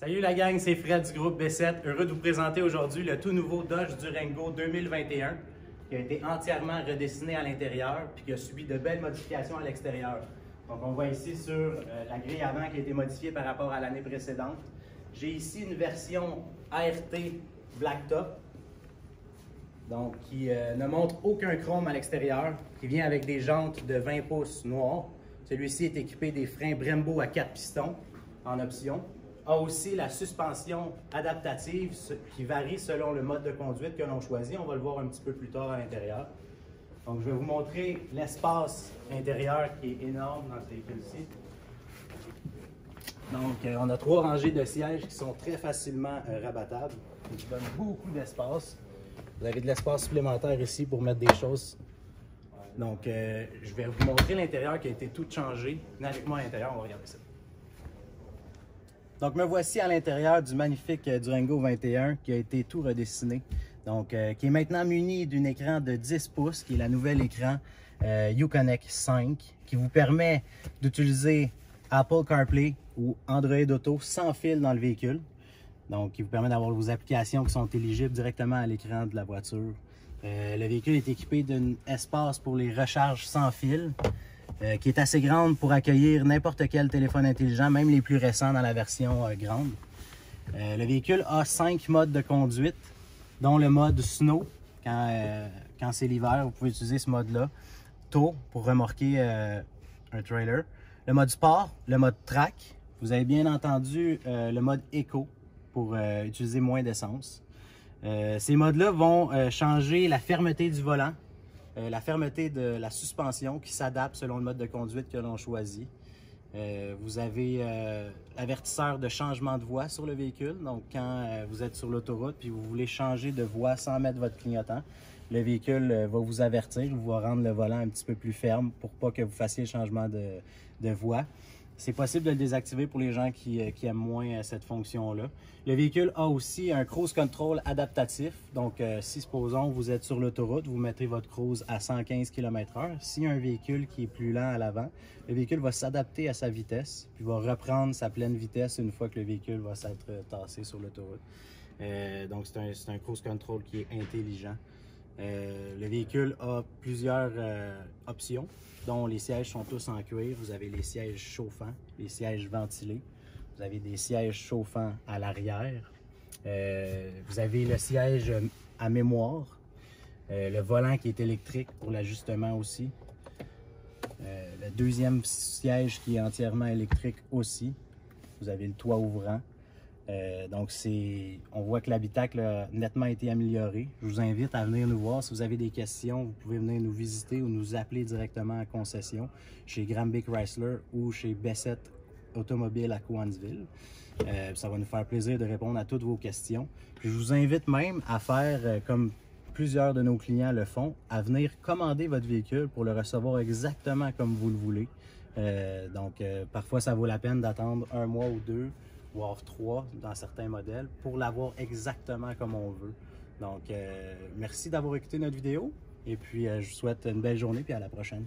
Salut la gang, c'est Fred du groupe B7. Heureux de vous présenter aujourd'hui le tout nouveau Dodge Durango 2021 qui a été entièrement redessiné à l'intérieur puis qui a subi de belles modifications à l'extérieur. Donc on voit ici sur la grille avant qui a été modifiée par rapport à l'année précédente. J'ai ici une version ART Blacktop, donc qui ne montre aucun chrome à l'extérieur, qui vient avec des jantes de 20 pouces noires. Celui-ci est équipé des freins Brembo à 4 pistons en option. A aussi la suspension adaptative qui varie selon le mode de conduite que l'on choisit. On va le voir un petit peu plus tard à l'intérieur. Donc, je vais vous montrer l'espace intérieur qui est énorme dans ce véhicule-ci. Donc, on a 3 rangées de sièges qui sont très facilement rabattables, qui donnent beaucoup d'espace. Vous avez de l'espace supplémentaire ici pour mettre des choses. Donc, je vais vous montrer l'intérieur qui a été tout changé. Venez avec moi à l'intérieur, on va regarder ça. Donc, me voici à l'intérieur du magnifique Durango 21 qui a été tout redessiné. Donc, qui est maintenant muni d'un écran de 10 pouces, qui est la nouvelle écran Uconnect 5, qui vous permet d'utiliser Apple CarPlay ou Android Auto sans fil dans le véhicule. Donc, qui vous permet d'avoir vos applications qui sont éligibles directement à l'écran de la voiture. Le véhicule est équipé d'un espace pour les recharges sans fil, qui est assez grande pour accueillir n'importe quel téléphone intelligent, même les plus récents dans la version grande. Le véhicule a 5 modes de conduite, dont le mode Snow, quand c'est l'hiver, vous pouvez utiliser ce mode-là. Tow, pour remorquer un trailer. Le mode Sport, le mode Track. Vous avez bien entendu le mode Eco, pour utiliser moins d'essence. Ces modes-là vont changer la fermeté du volant, la fermeté de la suspension qui s'adapte selon le mode de conduite que l'on choisit. Vous avez l'avertisseur de changement de voie sur le véhicule. Donc, quand vous êtes sur l'autoroute et vous voulez changer de voie sans mettre votre clignotant, le véhicule va vous avertir, va rendre le volant un petit peu plus ferme pour pas que vous fassiez le changement de voie. C'est possible de le désactiver pour les gens qui aiment moins cette fonction-là. Le véhicule a aussi un cruise control adaptatif. Donc, si, supposons, vous êtes sur l'autoroute, vous mettez votre cruise à 115 km/h. S'il y a un véhicule qui est plus lent à l'avant, le véhicule va s'adapter à sa vitesse, puis va reprendre sa pleine vitesse une fois que le véhicule va s'être tassé sur l'autoroute. Donc, c'est un cruise control qui est intelligent. Le véhicule a plusieurs options, dont les sièges sont tous en cuir. Vous avez les sièges chauffants, les sièges ventilés. Vous avez des sièges chauffants à l'arrière. Vous avez le siège à mémoire. Le volant qui est électrique pour l'ajustement aussi. Le deuxième siège qui est entièrement électrique aussi. Vous avez le toit ouvrant. Donc, on voit que l'habitacle a nettement été amélioré. Je vous invite à venir nous voir. Si vous avez des questions, vous pouvez venir nous visiter ou nous appeler directement à concession chez Granby Chrysler ou chez B7 Automobile à Cowansville. Ça va nous faire plaisir de répondre à toutes vos questions. Puis, je vous invite même à faire, comme plusieurs de nos clients le font, à venir commander votre véhicule pour le recevoir exactement comme vous le voulez. Parfois, ça vaut la peine d'attendre 1 mois ou 2, voire 3 dans certains modèles, pour l'avoir exactement comme on veut. Donc, merci d'avoir écouté notre vidéo et puis je vous souhaite une belle journée puis à la prochaine.